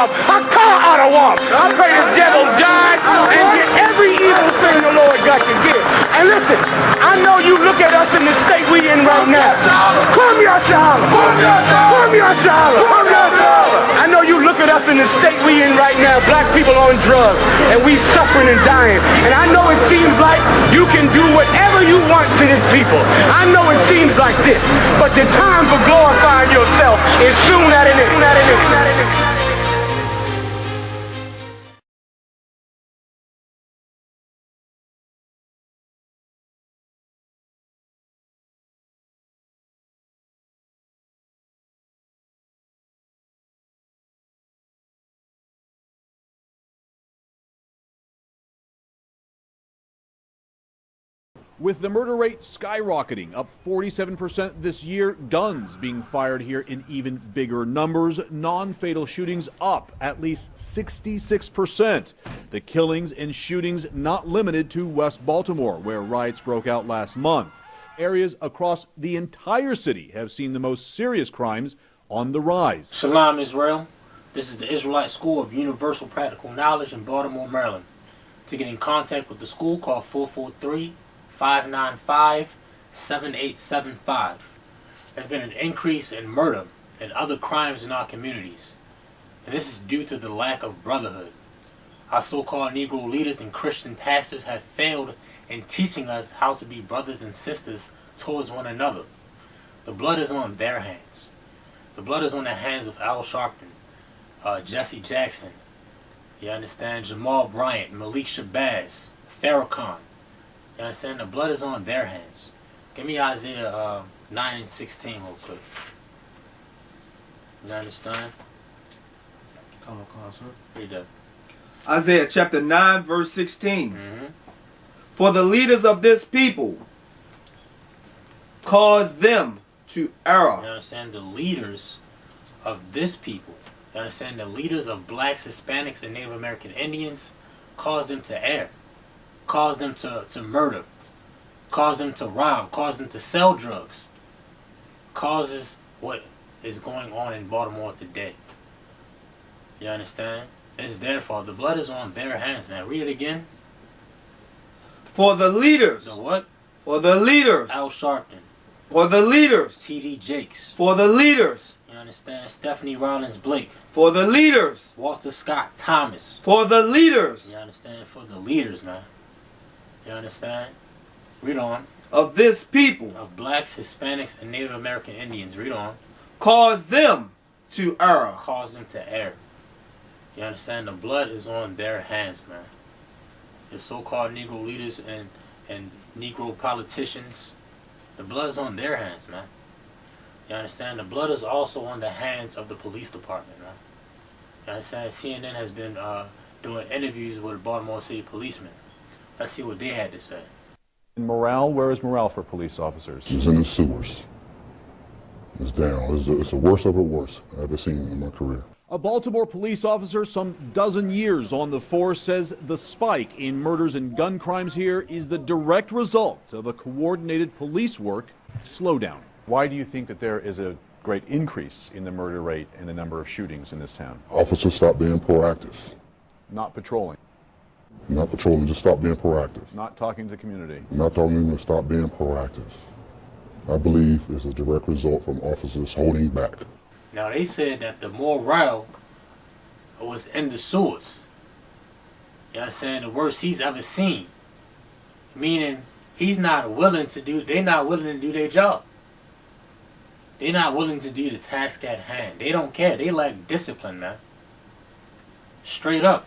Islam. I call out of war. I pray this devil die and get every evil thing the Lord got to give. And listen, I know you look at us in the state we in right now. Come here, SHALAM. Come here, SHALAM. I know you look at us in the state we in right now. Black people on drugs, and we suffering and dying. And I know it seems like you can do whatever you want to this people. I know it seems like this, but the time for glorifying yourself is soon at an end. With the murder rate skyrocketing, up 47% this year, guns being fired here in even bigger numbers, non-fatal shootings up at least 66%. The killings and shootings not limited to West Baltimore, where riots broke out last month. Areas across the entire city have seen the most serious crimes on the rise. Shalom, Israel. This is the Israelite School of Universal Practical Knowledge in Baltimore, Maryland. To get in contact with the school, call 443-595-7875. There's been an increase in murder and other crimes in our communities, and this is due to the lack of brotherhood. Our so-called Negro leaders and Christian pastors have failed in teaching us how to be brothers and sisters towards one another. The blood is on their hands. The blood is on the hands of Al Sharpton, Jesse Jackson, you understand, Jamal Bryant, Malik Shabazz, Farrakhan. You understand? The blood is on their hands. Give me Isaiah 9 and 16 real quick. You understand? Come on, sir. Read that. Isaiah chapter 9, verse 16. For the leaders of this people cause them to err. You understand? The leaders of this people. You understand? The leaders of blacks, Hispanics, and Native American Indians cause them to err. Cause them to murder. Cause them to rob. Cause them to sell drugs. Causes what is going on in Baltimore today. You understand? It's their fault. The blood is on their hands, man. Read it again. For the leaders. The what? For the leaders. Al Sharpton. For the leaders. T.D.JAKES. For the leaders. You understand? Stephanie Rollins Blake. For the leaders. Walter Scott Thomas. For the leaders. You understand? For the leaders, man. You understand? Read on. Of this people. Of blacks, Hispanics, and Native American Indians. Read on. Cause them to err. Cause them to err. You understand? The blood is on their hands, man. The so-called Negro leaders and Negro politicians, the blood is on their hands, man. You understand? The blood is also on the hands of the police department, man. You understand? CNN has been doing interviews with Baltimore City policemen. Let's see what they had to say. Morale, where is morale for police officers? It's in the sewers. It's down. It's the worst of the worst I've ever seen in my career. A Baltimore police officer some dozen years on the force says the spike in murders and gun crimes here is the direct result of a coordinated police work slowdown. Why do you think that there is a great increase in the murder rate and the number of shootings in this town? Officers stop being proactive. Not patrolling. Not patrolling, just stop being proactive. Not talking to the community. Not talking to them, stop being proactive. I believe it's a direct result from officers holding back. Now they said that the morale was in the sewers. You understand? The worst he's ever seen. Meaning he's not willing to do, they're not willing to do their job. They're not willing to do the task at hand. They don't care. They lack discipline, man. Straight up.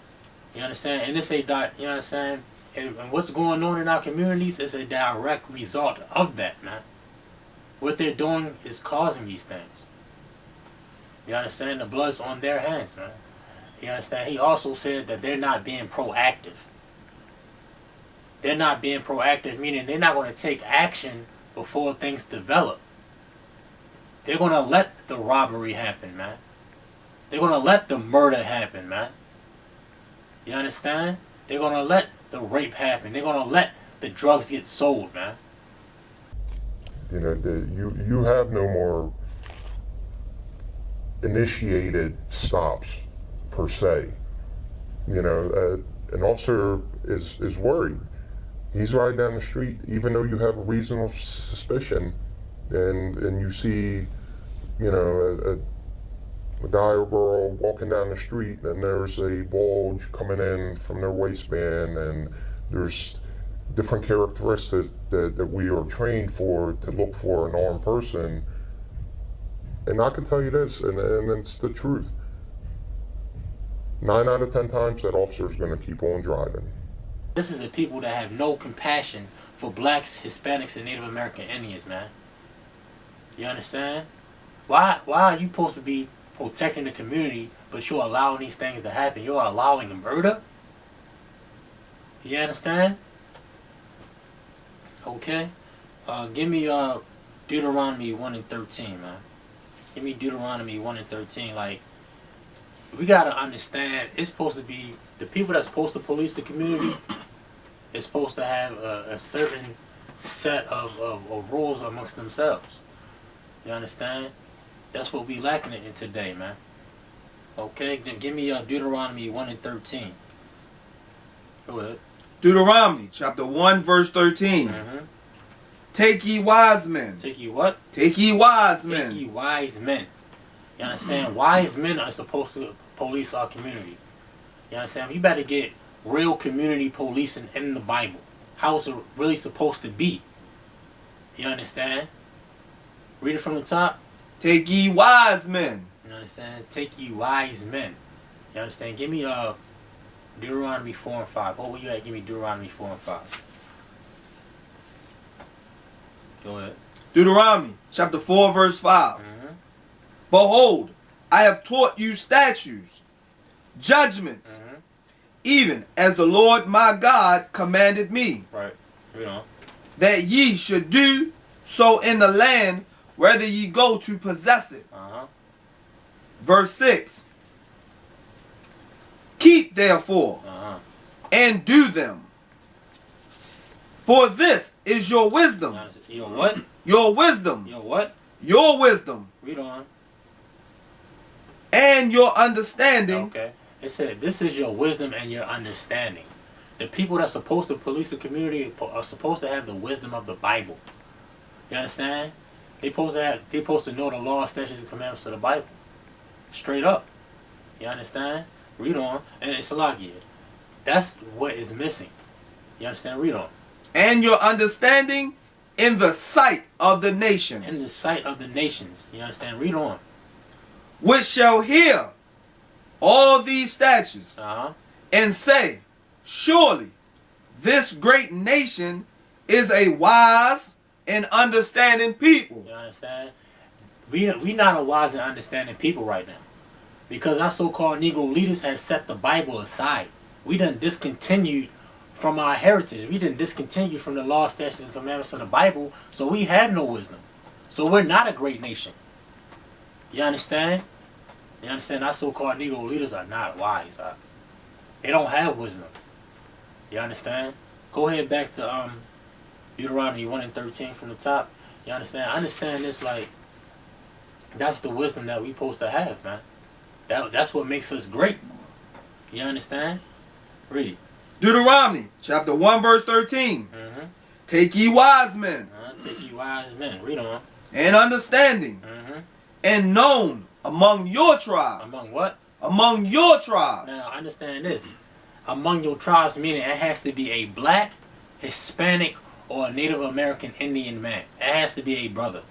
You understand? And this a you understand? And what's going on in our communities is a direct result of that, man. What they're doing is causing these things. You understand? The blood's on their hands, man. You understand? He also said that they're not being proactive. They're not being proactive, meaning they're not going to take action before things develop. They're going to let the robbery happen, man. They're going to let the murder happen, man. You understand? They're going to let the rape happen. They're going to let the drugs get sold, man. You know, you have no more initiated stops per se. You know, an officer is worried. He's riding down the street, even though you have a reasonable suspicion, and you see, you know, a guy or girl walking down the street, and there's a bulge coming in from their waistband, and there's different characteristics that we are trained for to look for an armed person. And I can tell you this, and it's the truth. 9 out of 10 times that officer is going to keep on driving. This is a people that have no compassion for blacks, Hispanics, and Native American Indians, man. You understand? Why are you supposed to be protecting the community, but you're allowing these things to happen? You're allowing a murder? You understand? Okay. Give me Deuteronomy 1 and 13, man. Give me Deuteronomy 1 and 13. Like, we gotta understand, it's supposed to be the people that's supposed to police the community is supposed to have a certain set of rules amongst themselves. You understand? That's what we lacking in today, man. Okay, then give me Deuteronomy 1 and 13. Go ahead. Deuteronomy chapter 1 verse 13. Take ye wise men. Take ye what? Take ye wise men. Take ye wise men. You understand? Wise men are supposed to police our community. You understand? You better get real community policing in the Bible. How is it really supposed to be? You understand? Read it from the top. Take ye wise men. You understand? Take ye wise men. You understand? Give me Deuteronomy 4 and 5. What were you at? Give me Deuteronomy 4 and 5. Go ahead. Deuteronomy chapter 4 verse 5. Behold, I have taught you statutes, judgments, even as the Lord my God commanded me. Right. Read on. That ye should do so in the land whether ye go to possess it. Verse 6. Keep therefore and do them. For this is your wisdom. Your what? Your wisdom. Your what? Your wisdom. Read on. And your understanding. Okay. It said, this is your wisdom and your understanding. The people that's supposed to police the community are supposed to have the wisdom of the Bible. You understand? They supposed to know the law, statutes, and commandments of the Bible. Straight up. You understand? Read on. And it's a lot here. That's what is missing. You understand? Read on. And your understanding in the sight of the nations. In the sight of the nations. You understand? Read on. Which shall hear all these statutes and say, surely this great nation is a wise and understanding people. You understand? We not a wise and understanding people right now. Because our so-called Negro leaders has set the Bible aside. We done discontinued from our heritage. We done discontinued from the law, statutes, and commandments of the Bible. So we have no wisdom. So we're not a great nation. You understand? You understand? Our so-called Negro leaders are not wise. They don't have wisdom. You understand? Go ahead back to Deuteronomy 1 and 13 from the top. You understand? I understand this, like, that's the wisdom that we supposed to have, man. That's what makes us great. You understand? Read. Deuteronomy chapter 1 verse 13. Take ye wise men. Take ye wise men. Read on. And understanding. And known among your tribes. Among what? Among your tribes. Now, understand this. Among your tribes, meaning it has to be a black, Hispanic, or a Native American Indian man. It has to be a brother.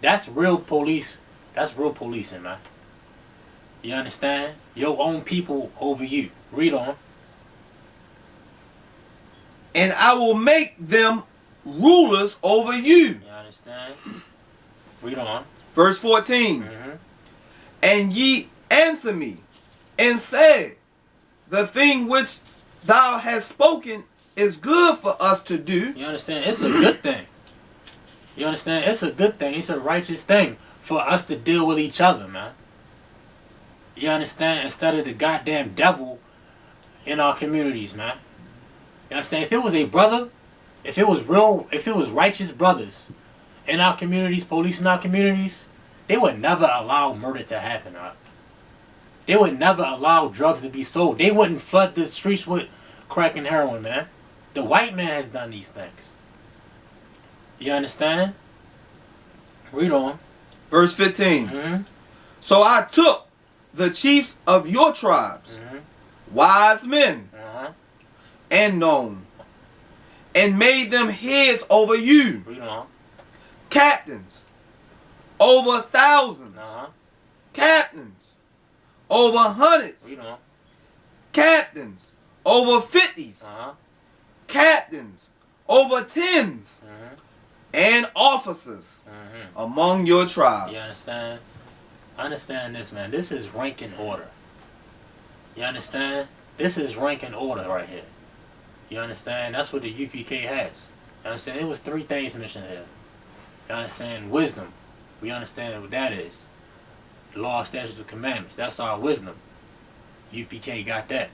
That's real police. That's real policing, man. You understand? Your own people over you. Read on. And I will make them rulers over you. You understand? Read on. Verse 14. And ye answer me, and said, the thing which thou hast spoken is good for us to do. You understand? It's a good thing. You understand? It's a good thing. It's a righteous thing for us to deal with each other, man. You understand? Instead of the goddamn devil in our communities, man. You understand? If it was a brother, if it was righteous brothers in our communities, policing our communities, they would never allow murder to happen. They would never allow drugs to be sold. They wouldn't flood the streets with crack and heroin, man. The white man has done these things. You understand? Read on. Verse 15. Mm-hmm. So I took the chiefs of your tribes, wise men, and known, and made them heads over you, Read on. captains over thousands, captains over hundreds, Read on. captains over fifties, captains over tens, and officers among your tribes. You understand? Understand this, man. This is rank and order. You understand? This is rank and order right here. You understand? That's what the UPK has. You understand? It was 3 things mentioned here. You understand? Wisdom. We understand what that is. The law, statutes, and commandments. That's our wisdom. UPK got that.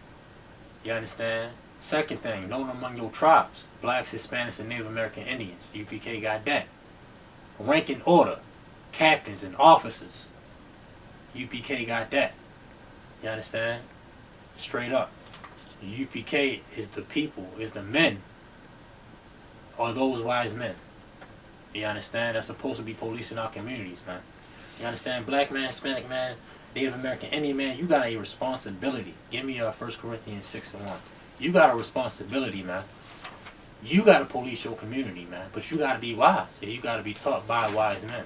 You understand? Second thing, known among your tribes. Blacks, Hispanics, and Native American Indians. UPK got that. Rank and order. Captains and officers. UPK got that. You understand? Straight up. UPK is the people, is the men, or those wise men. You understand? That's supposed to be policing our communities, man. You understand? Black man, Hispanic man, Native American Indian man, you got a responsibility. Give me 1 Corinthians 6:1. You got a responsibility, man. You got to police your community, man. But you got to be wise. You got to be taught by wise men.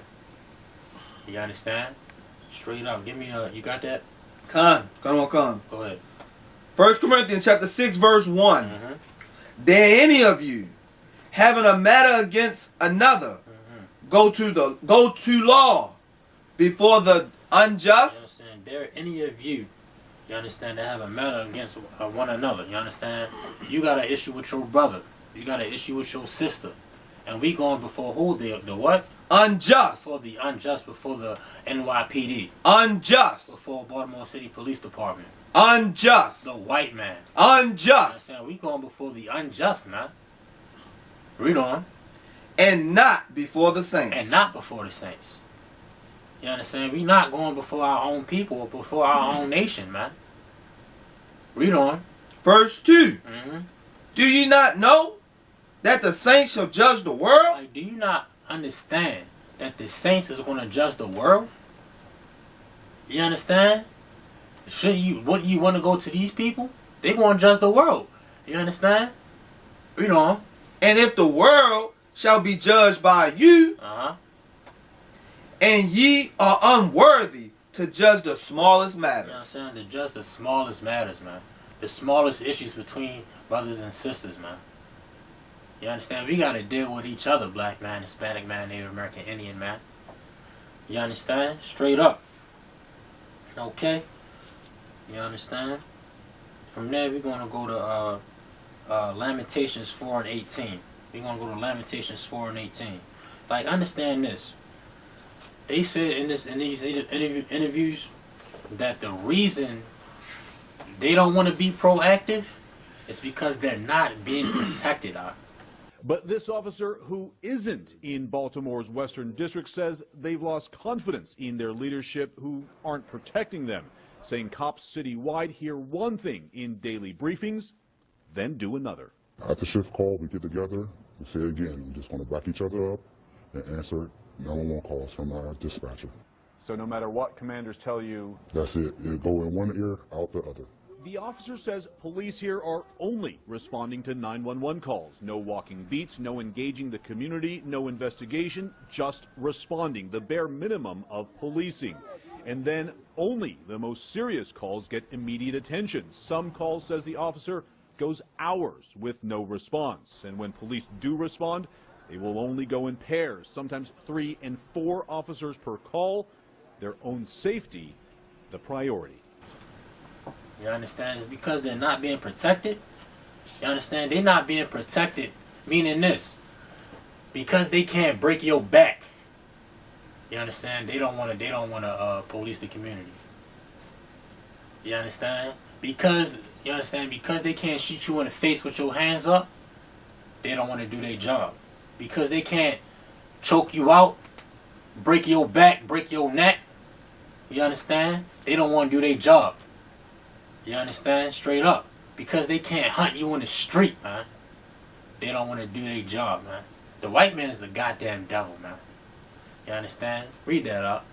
You understand? Straight up. Give me you got that? Con. Go ahead. 1 Corinthians chapter 6 verse 1. Dare any of you, having a matter against another, go to law before the unjust? You understand? Dare any of you, you understand, to have a matter against one another. You understand? You got an issue with your brother. You got an issue with your sister. And we going before who? The what? Unjust. Before the unjust, before the NYPD. Unjust. Before Baltimore City Police Department. Unjust. The white man. Unjust. You understand? We going before the unjust, man. Read on. And not before the saints. And not before the saints. You understand? We not going before our own people or before our own nation, man. Read on. Verse 2. Do you not know that the saints shall judge the world? Like, do you not understand that the saints is going to judge the world? You understand? Wouldn't you want to go to these people? They going to judge the world. You understand? Read on. And if the world shall be judged by you, and ye are unworthy to judge the smallest matters. You understand? To judge the smallest matters, man. The smallest issues between brothers and sisters, man. You understand? We got to deal with each other, black man, Hispanic man, Native American Indian man. You understand? Straight up. Okay? You understand? From there, we're going to go to Lamentations 4:18. We're going to go to Lamentations 4:18. Like, understand this. They said in these interviews that the reason they don't want to be proactive is because they're not being protected. But this officer who isn't in Baltimore's Western District says they've lost confidence in their leadership who aren't protecting them, saying cops citywide hear one thing in daily briefings, then do another. At the shift call, we get together, we say again, we're just going to back each other up and answer 911 calls from our dispatcher. So no matter what commanders tell you... That's it. It'll go in one ear, out the other. The officer says police here are only responding to 911 calls. No walking beats, no engaging the community, no investigation, just responding, the bare minimum of policing. And then only the most serious calls get immediate attention. Some calls, says the officer, goes hours with no response. And when police do respond, they will only go in pairs, sometimes 3 and 4 officers per call. Their own safety, the priority. You understand? It's because they're not being protected. You understand? They're not being protected, meaning this. Because they can't break your back. You understand? They don't want to police the community. You understand? Because they can't shoot you in the face with your hands up, they don't want to do their job. Because they can't choke you out, break your back, break your neck. You understand? They don't want to do their job. You understand? Straight up. Because they can't hunt you in the street, man. They don't want to do their job, man. The white man is the goddamn devil, man. You understand? Read that up.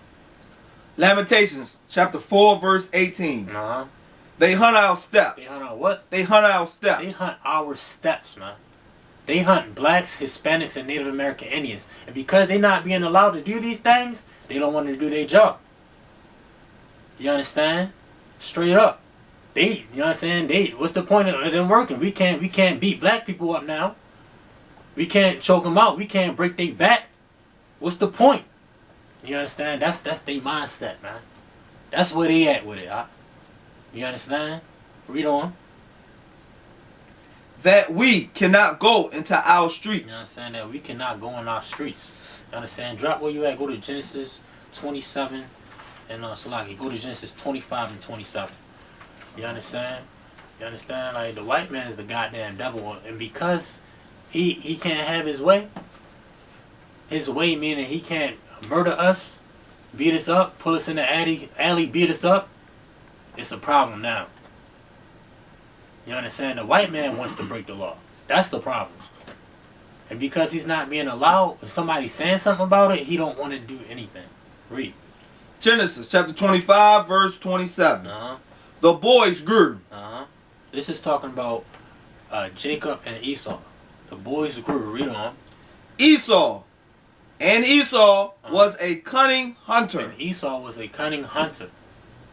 Lamentations chapter 4 verse 18. Uh-huh. They hunt our steps. They hunt our what? They hunt our steps. They hunt our steps, man. They hunt blacks, Hispanics, and Native American Indians. And because they're not being allowed to do these things, they don't want to do their job. You understand? Straight up. You know what I'm saying? What's the point of them working? We can't beat black people up now. We can't choke them out. We can't break their back. What's the point? You understand? That's their mindset, man. That's where they at with it, huh? You understand? Read on. That we cannot go into our You know what I'm streets. saying? That we cannot go in our streets. You understand? Drop where you at. Go to Genesis 27 and Salaki. Go to Genesis 25 and 27. You understand? You understand? Like, the white man is the goddamn devil. And because he can't have his way meaning he can't murder us, beat us up, pull us in the alley, beat us up, it's a problem now. You understand? The white man wants to break the law. That's the problem. And because he's not being allowed, if somebody's saying something about it, he don't want to do anything. Read. Genesis chapter 25 verse 27. Uh-huh. The boys grew. Uh-huh. This is talking about Jacob and Esau. The boys grew. Read on. Esau was a cunning hunter. And Esau was a cunning hunter.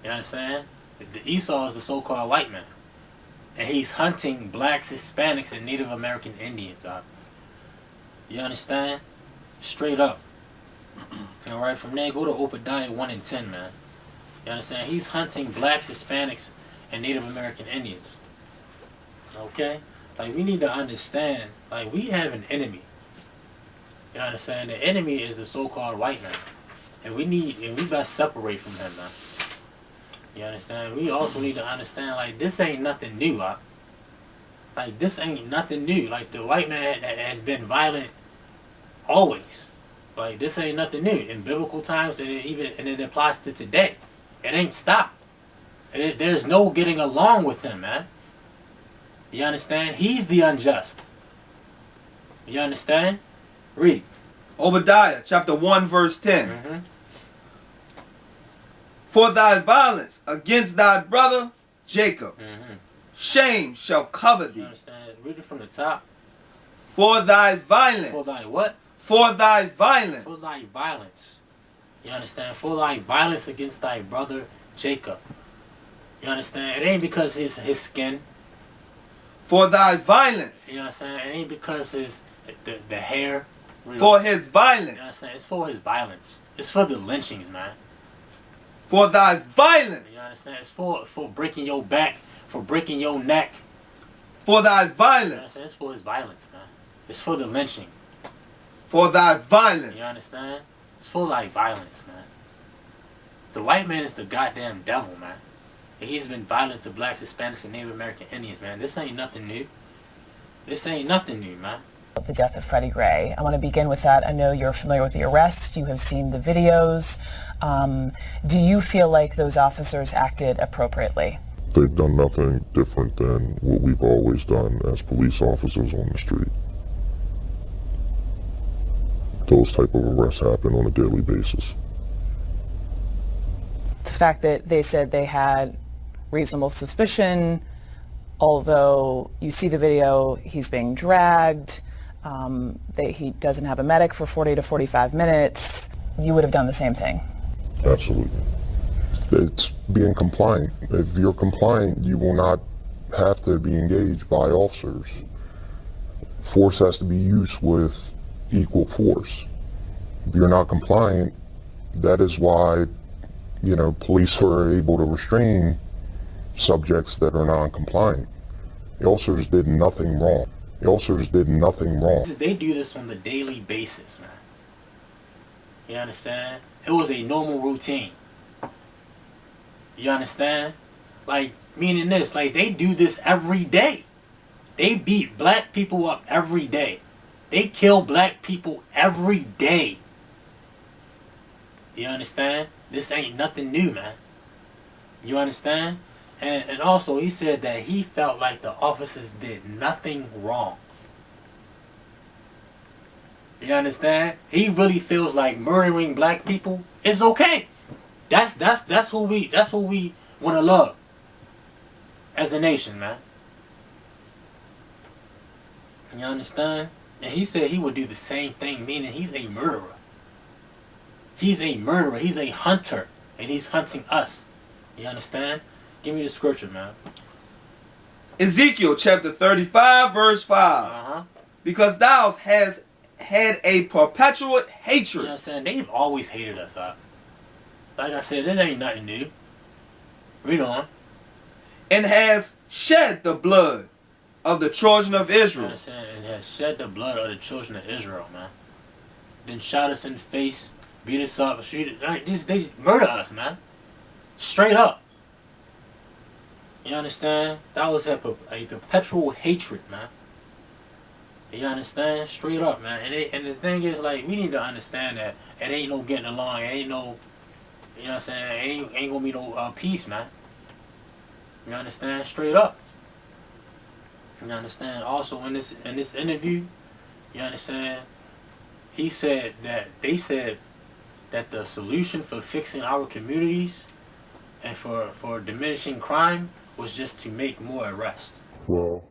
You understand? The Esau is the so-called white man. And he's hunting blacks, Hispanics, and Native American Indians. You understand? Straight up. Alright, from there, go to Obadiah 1 and 10, man. You understand? He's hunting blacks, Hispanics, and Native American Indians. Okay? Like, we need to understand, like, we have an enemy. You understand? The enemy is the so-called white man. And we gotta separate from him, man. You understand? We also need to understand, like, this ain't nothing new, Like, this ain't nothing new. Like, the white man has been violent always. Like, this ain't nothing new. In biblical times, and it applies to today. It ain't stopped. And there's no getting along with him, man. You understand? He's the unjust. You understand? Read. Obadiah chapter 1 verse 10. Mm-hmm. For thy violence against thy brother Jacob, Mm-hmm. shame shall cover You thee. understand? Read it from the top. For thy violence. For thy what? For thy violence. For thy violence. You understand? For thy violence against thy brother Jacob. You understand? It ain't because his skin. For thy violence. You understand? It ain't because the hair. For his You violence. understand? It's for his violence. It's for the lynchings, man. For thy violence. You understand? It's for breaking your back, for breaking your neck. For thy You violence. understand? It's for his violence, man. It's for the lynching. For thy violence. You understand? It's for like violence, man. The white man is the goddamn devil, man. And he's been violent to blacks, Hispanics, and Native American Indians, man. This ain't nothing new. This ain't nothing new, man. The death of Freddie Gray. I want to begin with that. I know you're familiar with the arrest. You have seen the videos. Do you feel like those officers acted appropriately? They've done nothing different than what we've always done as police officers on the street. Those type of arrests happen on a daily basis. The fact that they said they had reasonable suspicion, although you see the video, he's being dragged, he doesn't have a medic for 40 to 45 minutes, you would have done the same thing. Absolutely. It's being compliant. If you're compliant, you will not have to be engaged by officers. Force has to be used with equal force. If you're not compliant, that is why, police are able to restrain subjects that are non-compliant. The officers did nothing wrong. The officers did nothing wrong. They do this on a daily basis, man. You understand? It was a normal routine. You understand? Like, meaning this, like, they do this every day. They beat black people up every day. They kill black people every day. You understand? This ain't nothing new, man. You understand? And also he said that he felt like the officers did nothing wrong. You understand? He really feels like murdering black people is okay. That's who we want to love as a nation, man. You understand? And he said he would do the same thing, meaning he's a murderer. He's a murderer. He's a hunter, and he's hunting us. You understand? Give me the scripture, man. Ezekiel chapter 35, verse 5. Because thou hast had a perpetual hatred. You know what I'm saying? They've always hated us, huh? Like I said, this ain't nothing new. Read on. And has shed the blood of the children of Israel. You know what I'm saying? And has shed the blood of the children of Israel, man. Then shot us in the face, beat us up, shoot us. They just murder us, man. Straight up. You understand? That was a perpetual hatred, man. You understand? Straight up, man. And the thing is, like, we need to understand that it ain't no getting along. It ain't no, you know what I'm saying? It ain't gonna be no peace, man. You understand? Straight up. You understand? Also, in this interview, you understand? He said that they said that the solution for fixing our communities and for diminishing crime was just to make more arrests. Well,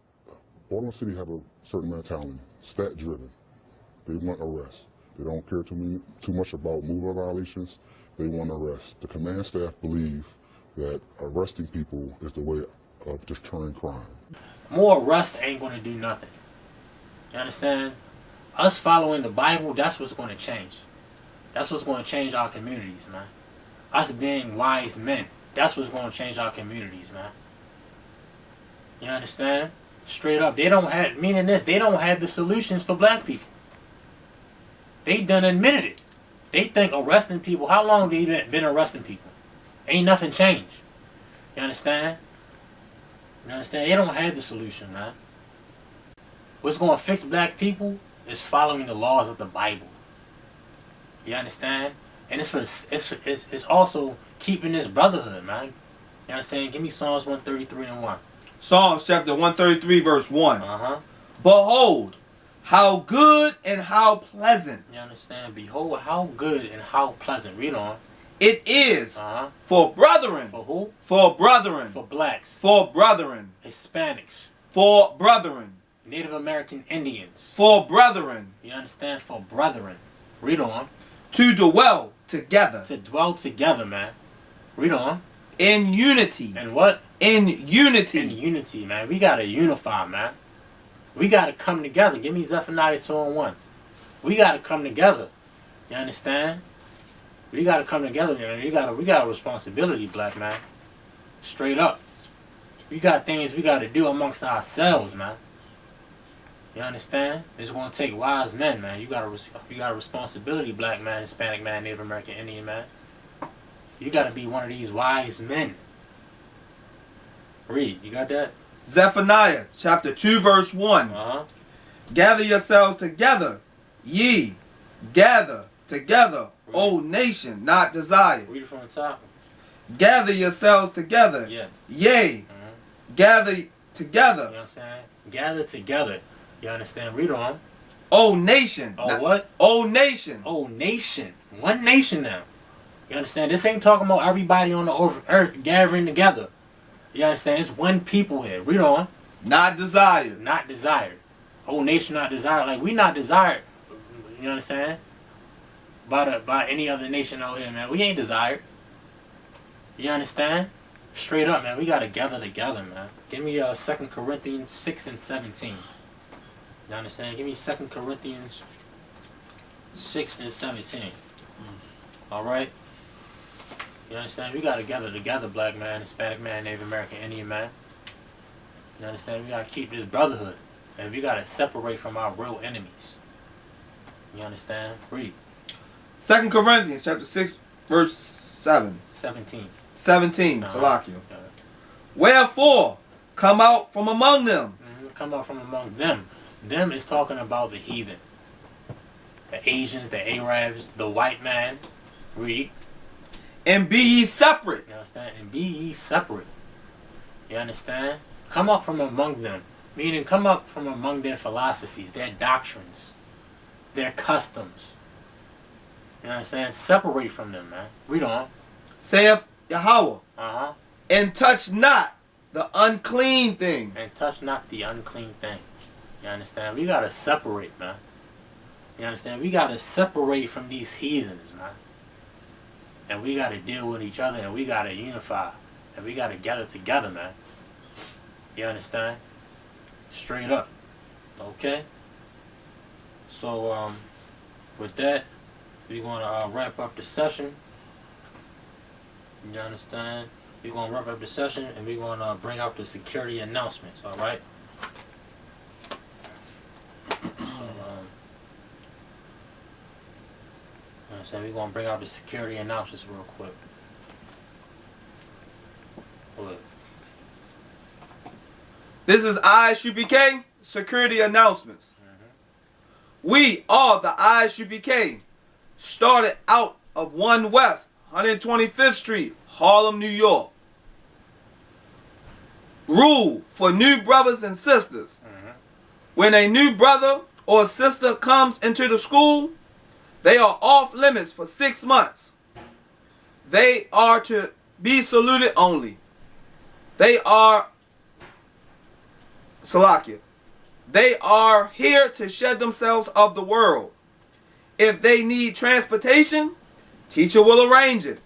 Baltimore City have a certain mentality, stat driven. They want arrests. They don't care too much about mover violations. They want arrests. The command staff believe that arresting people is the way of deterring crime. More arrests ain't going to do nothing. You understand? Us following the Bible, that's what's going to change. That's what's going to change our communities, man. Us being wise men, that's what's going to change our communities, man. You understand? Straight up. They don't have, meaning this, they don't have the solutions for black people. They done admitted it. They think arresting people, how long have they been arresting people? Ain't nothing changed. You understand? You understand? They don't have the solution, man. What's going to fix black people is following the laws of the Bible. You understand? And it's also keeping this brotherhood, man. You understand? Give me Psalms 133 and 1. Psalms chapter 133, verse 1. Behold, how good and how pleasant. You understand? Behold, how good and how pleasant. Read on. It is for brethren. For who? For brethren. For blacks. For brethren. Hispanics. For brethren. Native American Indians. For brethren. You understand? For brethren. Read on. To dwell together. To dwell together, man. Read on. In unity. And what? In unity. In unity, man. We gotta unify, man. We gotta come together. Give me Zephaniah 2 and 1. We gotta come together. You understand? We gotta come together, man. We got a responsibility, black man. Straight up. We got things we gotta do amongst ourselves, man. You understand? It's gonna take wise men, man. You got a responsibility, black man, Hispanic man, Native American Indian man. You gotta be one of these wise men. Read, you got that? Zephaniah chapter 2 verse 1. Gather yourselves together, ye gather together, O nation not desired. Read it from the top. Gather yourselves together. Yeah. Yea. Gather together. You know what I'm saying? Gather together. You understand? Read on. O nation. Oh, what? O nation. Oh, nation. One nation now. You understand? This ain't talking about everybody on the earth gathering together. You understand? It's one people here. Read on. Not desired. Not desired. Whole nation not desired. Like, we not desired. You understand? By any other nation out here, man. We ain't desired. You understand? Straight up, man. We got to gather together, man. Give me 2 Corinthians 6 and 17. You understand? Give me 2 Corinthians 6 and 17. Alright? You understand? We got to gather together, black man, Hispanic man, Native American, Indian man. You understand? We got to keep this brotherhood. And we got to separate from our real enemies. You understand? Read. 2 Corinthians chapter 6 verse 7. 17. 17. Salakia. Wherefore, come out from among them. Come out from among them. Them is talking about the heathen. The Asians, the Arabs, the white man. Read. And be ye separate. You understand? And be ye separate. You understand? Come up from among them. Meaning come up from among their philosophies, their doctrines, their customs. You understand? Separate from them, man. Read on. Saith Yahweh. Uh-huh. And touch not the unclean thing. And touch not the unclean thing. You understand? We gotta separate, man. You understand? We gotta separate from these heathens, man. And we gotta deal with each other, and we gotta unify. And we gotta gather together, man. You understand? Straight up. Okay? So, with that, we're gonna wrap up the session. You understand? We're gonna wrap up the session, and we're gonna bring out the security announcements, alright? So we're going to bring out the security announcements real quick. This is I.S.U.P.K. security announcements. We are the I.S.U.P.K. started out of 1 West 125th Street, Harlem, New York. Rule for new brothers and sisters. When a new brother or sister comes into the school, they are off limits for 6 months. They are to be saluted only. They are Salakia. They are here to shed themselves of the world. If they need transportation, teacher will arrange it.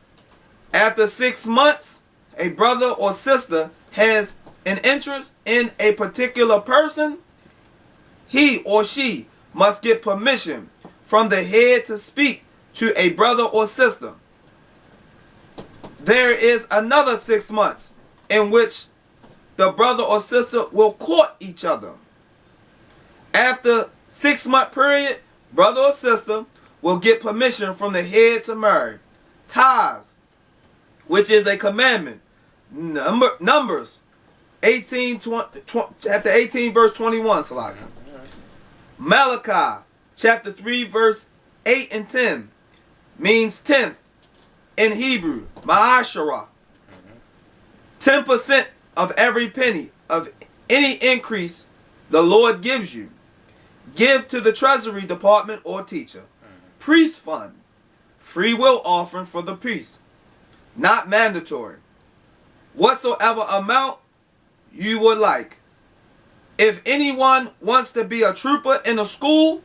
After 6 months, a brother or sister has an interest in a particular person, he or she must get permission from the head to speak to a brother or sister. There is another 6 months in which the brother or sister will court each other. After 6 month period, brother or sister will get permission from the head to marry. Tithes, which is a commandment. Numbers 18, chapter 18, verse 21. Salakia. Malachi, chapter 3, verse 8 and 10 means 10th in Hebrew. Ma'ashara. 10% of every penny of any increase the Lord gives you. Give to the treasury department or teacher. Priest fund. Free will offering for the priest. Not mandatory. Whatsoever amount you would like. If anyone wants to be a trooper in a school,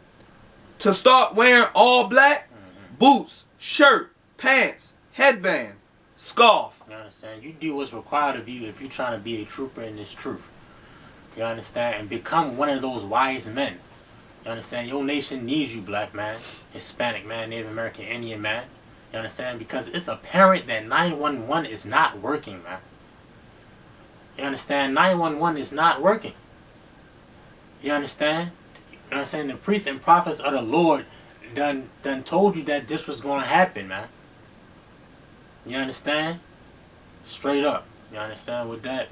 to start wearing all black, boots, shirt, pants, headband, scarf. You understand? You do what's required of you if you're trying to be a trooper in this truth. You understand? And become one of those wise men. You understand? Your nation needs you, black man, Hispanic man, Native American, Indian man. You understand? Because it's apparent that 911 is not working, man. You understand? 911 is not working. You understand? You understand? The priests and prophets of the Lord done told you that this was going to happen, man. You understand? Straight up. You understand with that?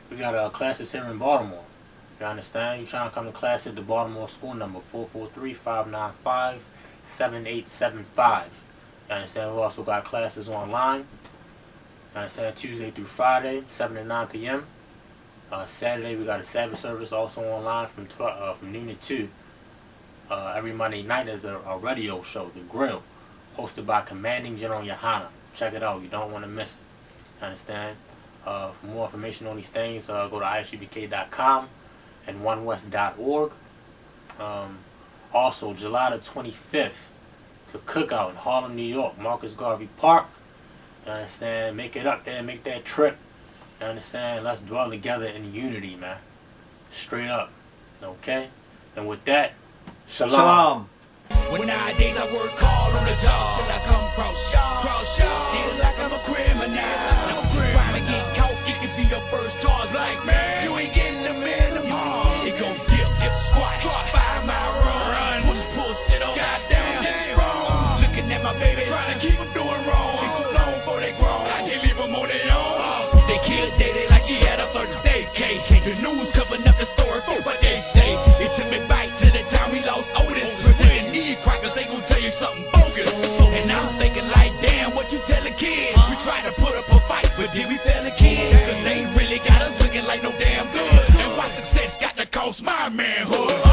We got classes here in Baltimore. You understand? You trying to come to class at the Baltimore school number 443-595-7875. You understand? We also got classes online. You understand? Tuesday through Friday, 7 to 9 p.m. Saturday we got a Sabbath service also online from noon to 2. Every Monday night there's a radio show, The Grill, hosted by Commanding General Yohanna. Check it out. You don't want to miss it. You understand? For more information on these things, go to ISUPK.com and onewest.org. Also, July the 25th, it's a cookout in Harlem, New York, Marcus Garvey Park. You understand? Make it up there, make that trip. You understand? Let's dwell together in unity, man. Straight up. Okay? And with that, shalom. Shalom. When nowadays I work hard on the job, till I come cross y'all. Still like I'm a criminal. Crime and get caught, it could be your first charge. Like, man, you ain't getting the minimum. It go dip, squat, 5 mile run. Push, pull, sit on, goddamn, get strong. Looking at my baby, trying to keep them doing wrong. It's too long before they grow. I can't leave them on their own. They killed Daddy like he had a 30-day case. The news covering up the story for what they say. It took me back to the time we lost Otis. Pretending these crackers, they gon' tell you something bogus. But did we fail again? Cause they really got us looking like no damn good. And why success got to cost my manhood?